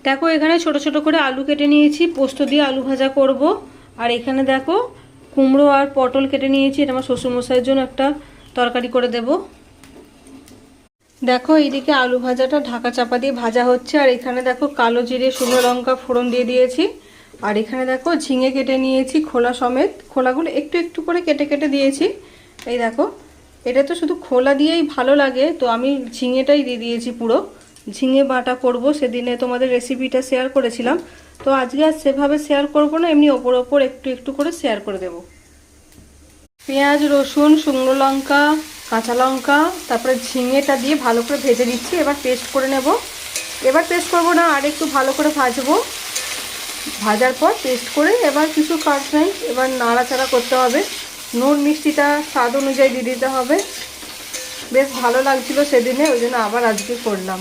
দেখো এখানে ছোট ছোট করে আলু কেটে নিয়েছি, পোস্ত দিয়ে আলু ভাজা করব। আর এখানে দেখো কুমড়ো আর পটল কেটে নিয়েছি, এটা আমার শ্বশুরমশাইয়ের জন্য একটা তরকারি করে দেব। দেখো এইদিকে আলু ভাজাটা ঢাকা চাপা দিয়ে ভাজা হচ্ছে, আর এখানে দেখো কালো জিরে শুকনো লঙ্কা ফোড়ন দিয়ে দিয়েছি। আর এখানে দেখো ঝিঙে কেটে নিয়েছি খোলা সমেত, খোলাগুলো একটু একটু করে কেটে কেটে দিয়েছি। এই দেখো এটা তো শুধু খোলা দিয়েই ভালো লাগে, তো আমি ঝিঙেটাই দিয়ে দিয়েছি পুরো। ঝিঙে বাটা করব, সেদিনে তোমাদের রেসিপিটা শেয়ার করেছিলাম, তো আজকে আর সেভাবে শেয়ার করব না, এমনি ওপর ওপর একটু একটু করে শেয়ার করে দেব। পেঁয়াজ রসুন শুকনো লঙ্কা কাঁচা লঙ্কা তারপরে ঝিঙেটা দিয়ে ভালো করে ভেজে নিচ্ছি। এবার পেস্ট করে নেব। এবার পেস্ট করব না, আর একটু ভালো করে ভাজবো। ভাজার পর পেস্ট করে এবার কিছু কাজ নেই, এবার নাড়াচাড়া করতে হবে। নুন মিষ্টিটা স্বাদ অনুযায়ী দিয়ে দিতে হবে। বেশ ভালো লাগছিল সেদিনে, ওই জন্য আবার আজকে করলাম।